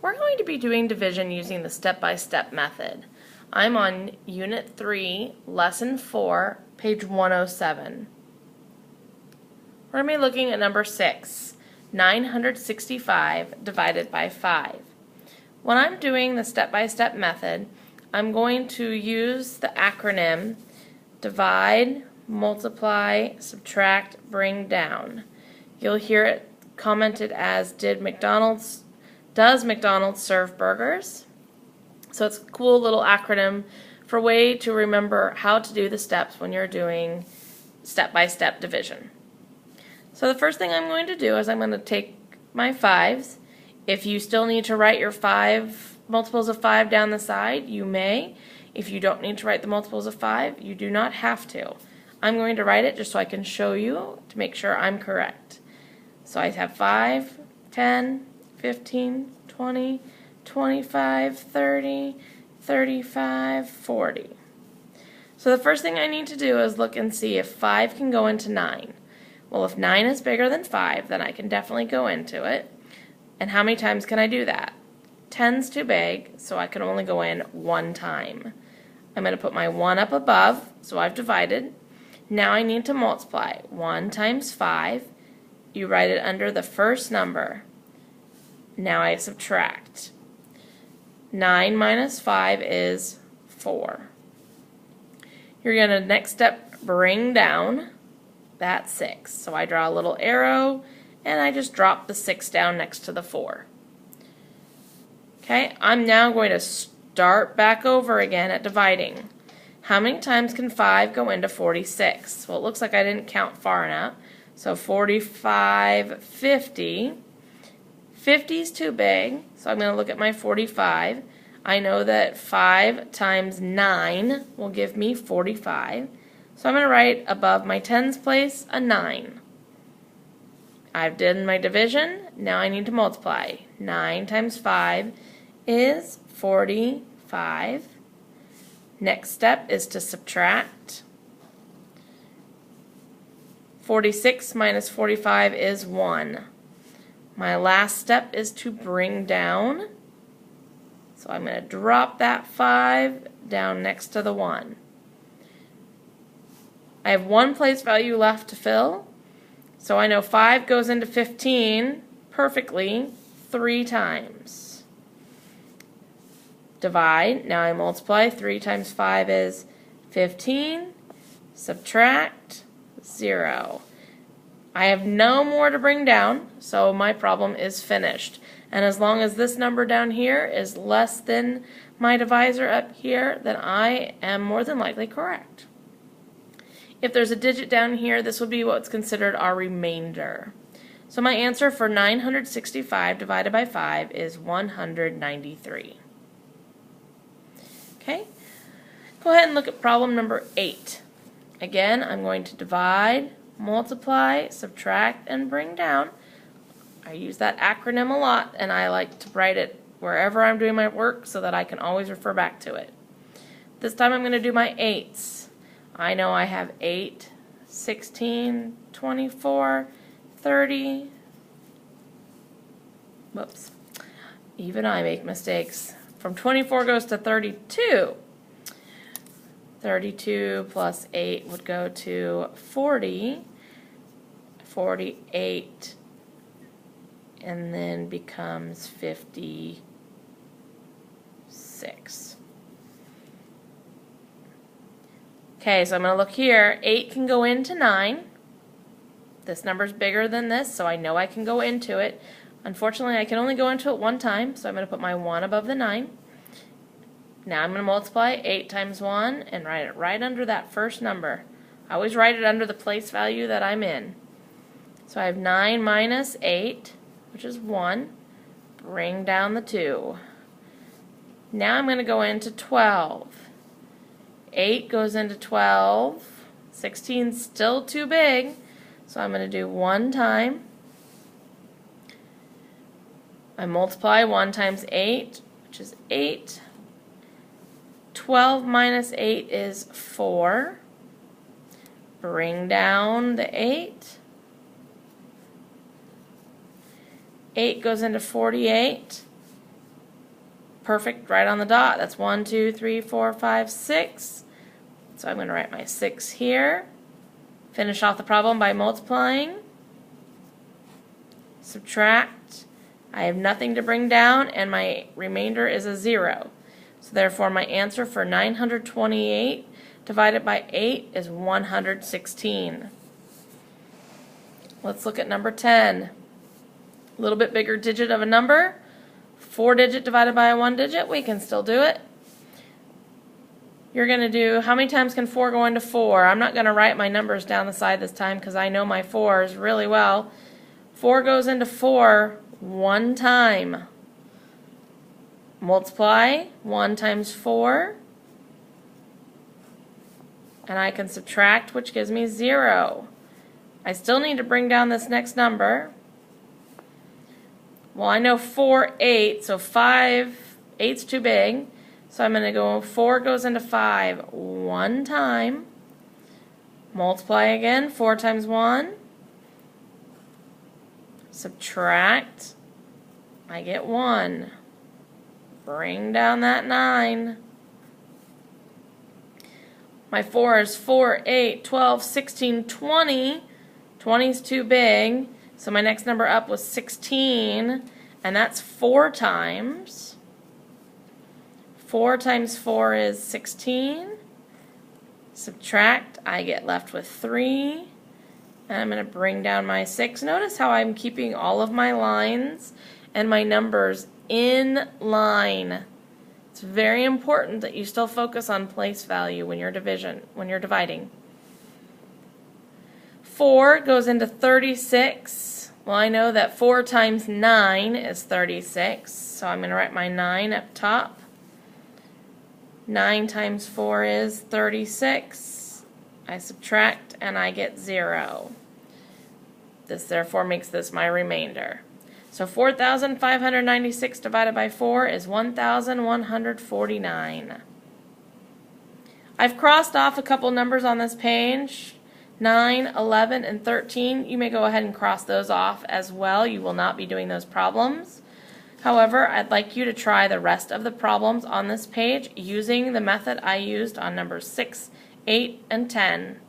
We're going to be doing division using the step-by-step method. I'm on Unit 3, Lesson 4, page 107. We're going to be looking at number 6, 965 divided by 5. When I'm doing the step-by-step method, I'm going to use the acronym divide, multiply, subtract, bring down. You'll hear it commented as does McDonald's serve burgers? So it's a cool little acronym for a way to remember how to do the steps when you're doing step-by-step division. So the first thing I'm going to do is I'm going to take my 5s. If you still need to write your 5 multiples of 5 down the side, you may. If you don't need to write the multiples of 5, you do not have to. I'm going to write it just so I can show you to make sure I'm correct. So I have 5, 10, 15, 20, 25, 30, 35, 40. So the first thing I need to do is look and see if 5 can go into 9. Well, if 9 is bigger than 5, then I can definitely go into it. And how many times can I do that? 10's too big, so I can only go in one time. I'm going to put my 1 up above, so I've divided. Now I need to multiply. 1 times 5. You write it under the first number. Now I subtract. 9 minus 5 is 4. You're going to next step bring down. That's 6. So I draw a little arrow and I just drop the 6 down next to the 4. Okay, I'm now going to start back over again at dividing. How many times can 5 go into 46? Well, it looks like I didn't count far enough. So 45, 50. 50 is too big, so I'm going to look at my 45. I know that 5 times 9 will give me 45. So I'm going to write above my tens place a 9. I've done my division. Now I need to multiply. 9 times 5 is 45. Next step is to subtract. 46 minus 45 is 1. My last step is to bring down. So I'm going to drop that 5 down next to the 1. I have one place value left to fill. So I know 5 goes into 15 perfectly 3 times. Divide. Now I multiply. 3 times 5 is 15. Subtract 0. I have no more to bring down, so my problem is finished. And as long as this number down here is less than my divisor up here, then I am more than likely correct. If there's a digit down here, this would be what's considered our remainder. So my answer for 965 divided by 5 is 193. Okay, go ahead and look at problem number 8. Again, I'm going to divide, multiply, subtract, and bring down. I use that acronym a lot, and I like to write it wherever I'm doing my work so that I can always refer back to it. This time I'm going to do my 8s. I know I have 8, 16, 24, 30. Whoops. Even I make mistakes. From 24 goes to 32. 32 plus 8 would go to 40. 48 and then becomes 56. Okay, so I'm going to look here. 8 can go into 9. This number's bigger than this, so I know I can go into it. Unfortunately, I can only go into it one time, so I'm going to put my 1 above the 9. Now I'm going to multiply 8 times 1 and write it right under that first number. I always write it under the place value that I'm in. So I have 9 minus 8, which is 1. Bring down the 2. Now I'm going to go into 12. 8 goes into 12. 16 is still too big, so I'm going to do 1 time. I multiply 1 times 8, which is 8. 12 minus 8 is 4. Bring down the 8. 8 goes into 48. perfect right on the dot. That's 1, 2, 3, 4, 5, 6. So I'm going to write my 6 here. Finish off the problem by multiplying. Subtract. I have nothing to bring down, and my remainder is a 0. So therefore my answer for 928 divided by 8 is 116. Let's look at number 10. A little bit bigger digit of a number. 4-digit divided by a 1-digit. We can still do it. You're going to do, how many times can 4 go into 4? I'm not going to write my numbers down the side this time because I know my 4s really well. 4 goes into 4 one time. Multiply 1 times 4. And I can subtract, which gives me 0. I still need to bring down this next number. Well, I know 4, 8, so 5, 8's too big. So I'm going to go 4 goes into 5 one time. Multiply again, 4 times 1. Subtract. I get 1. Bring down that 9. My 4 is 4, 8, 12, 16, 20. 20 is too big. So my next number up was 16. And that's 4 times. 4 times 4 is 16. Subtract. I get left with 3. And I'm going to bring down my 6. Notice how I'm keeping all of my lines and my numbers in line. It's very important that you still focus on place value when you're dividing. 4 goes into 36. Well, I know that 4 times 9 is 36, so I'm going to write my 9 up top. 9 times 4 is 36. I subtract and I get 0. This therefore makes this my remainder. So 4,596 divided by 4 is 1,149. I've crossed off a couple numbers on this page. 9, 11, and 13. You may go ahead and cross those off as well. You will not be doing those problems. However, I'd like you to try the rest of the problems on this page using the method I used on numbers 6, 8, and 10.